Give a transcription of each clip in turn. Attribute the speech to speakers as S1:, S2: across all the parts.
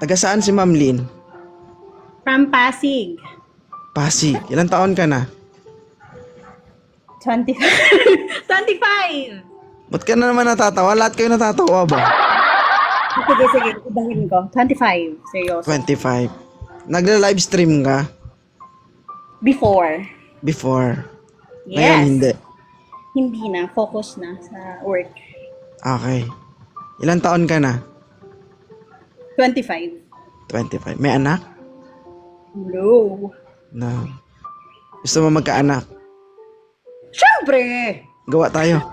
S1: Taga saan si Ma'am Lynn?
S2: From Pasig.
S1: Pasig. Ilang taon ka na?
S2: 25. 25!
S1: Ba't ka na naman natatawa? Lahat kayo natatawa ba?
S2: Sige, ibahin ko. 25. Seryoso.
S1: 25. Nagla-live stream ka?
S2: Before.
S1: Before.
S2: Yes.
S1: Ngayon, hindi.
S2: Hindi na. Focus na sa work.
S1: Okay. Ilang taon ka na?
S2: 25.
S1: 25. May anak?
S2: No.
S1: No. Gusto mo magkaanak?
S2: Siyempre!
S1: Gawa tayo.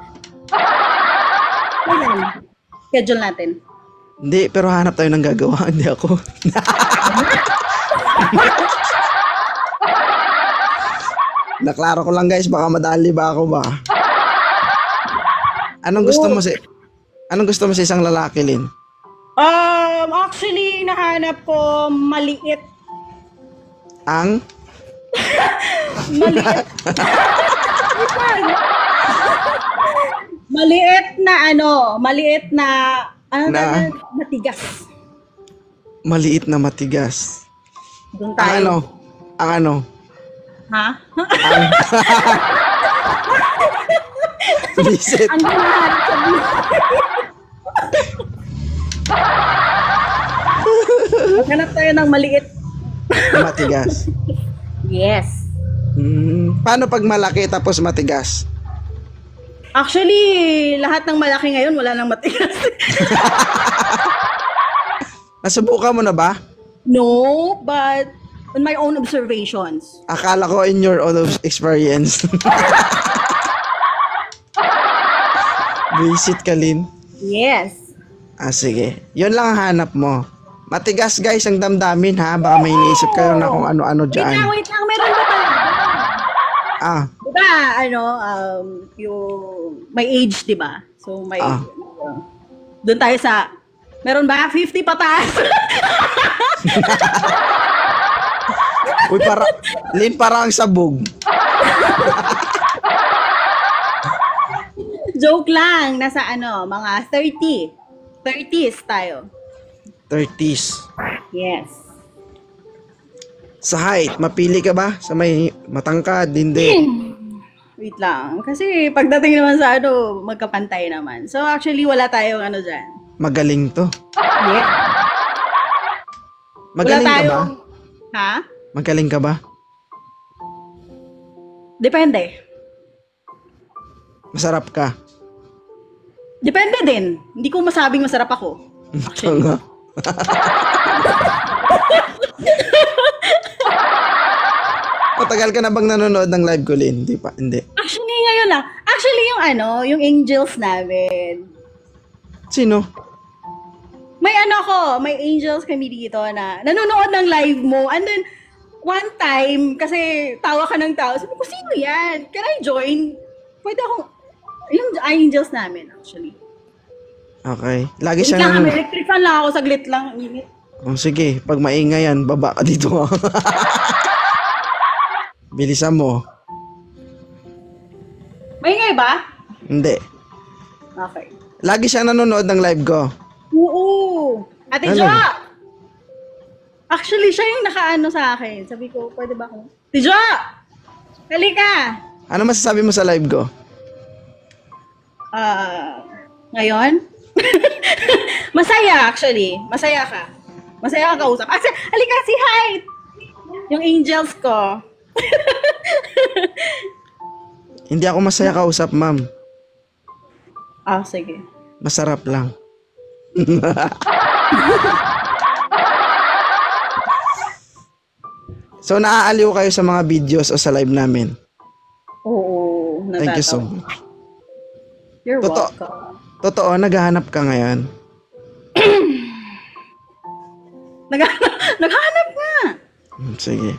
S2: Ayan. Schedule natin.
S1: Hindi, pero hanap tayo ng gagawa. Hindi ako. Naklaro ko lang guys, baka madali ba ako ba? Anong gusto mo sa isang lalaki, Lynn?
S2: Actually, nahanap ko maliit.
S1: Ang?
S2: Maliit. Maliit na matigas.
S1: Maliit na matigas.
S2: Doon tayo.
S1: Ang ano?
S2: Ha?
S1: Visit.
S2: Ang hinahanap sa Maghanap tayo ng maliit.
S1: Matigas.
S2: Yes.
S1: Paano pag malaki tapos matigas?
S2: Actually, lahat ng malaki ngayon wala nang matigas.
S1: Nasubukan mo na ba?
S2: No, but on my own observations.
S1: Akala ko in your own experience. Visit ka, Lynn.
S2: Yes.
S1: Sige. Yun lang ang hanap mo. Matigas guys ang damdamin ha. Baka may iniisip kayo na kung ano-ano dyan.
S2: Wait lang. Meron ba pala?
S1: Diba,
S2: yung may age, diba? So, may... doon tayo sa... Meron ba? 50 pataas?
S1: Uy, Lynn, parang sabog.
S2: Joke lang. Nasa mga 30. 30s tayo.
S1: 30s.
S2: Yes.
S1: Sa height, mapili ka ba? Sa may matangkad, hindi.
S2: Wait lang. Kasi pagdating naman sa magkapantay naman. So actually, wala tayong dyan.
S1: Magaling to.
S2: Yeah.
S1: Magaling ka ba?
S2: Ha?
S1: Magaling ka ba?
S2: Depende.
S1: Masarap ka?
S2: Depende din. Hindi ko masabing masarap ako. Actually.
S1: Matagal ka na bang nanonood ng live ko, Lynn? Hindi pa, hindi.
S2: Actually, ngayon lang. Actually, yung angels namin.
S1: Sino?
S2: May angels kami dito na nanonood ng live mo. And then, one time, kasi tawa ka ng tao, sabi ko, sino yan? Can I join? Pwede akong, yung angels namin, actually.
S1: Okay. Lagi siya
S2: nanonood. Electric fan lang ako, saglit lang. Init.
S1: Sige, pag maingay yan, baba ka dito. Bilisan mo.
S2: Maingay ba?
S1: Hindi.
S2: Okay.
S1: Lagi siya nanonood ng live ko.
S2: Oo. Ate Jo! Actually, siya yung nakaano sa akin. Sabi ko, pwede ba ako? Ate Jo! Halika!
S1: Ano masasabi mo sa live ko?
S2: Ngayon? Masaya, actually. Masaya ka. Masaya ka kausap. Halika, si hi! Yung angels ko.
S1: Hindi ako masaya kausap, ma'am.
S2: Sige.
S1: Masarap lang. So, naaaliw kayo sa mga videos o sa live namin?
S2: Oo.
S1: Thank you so much.
S2: You're welcome.
S1: Totoo, naghahanap ka ngayon?
S2: Naghahanap nga.
S1: Sige.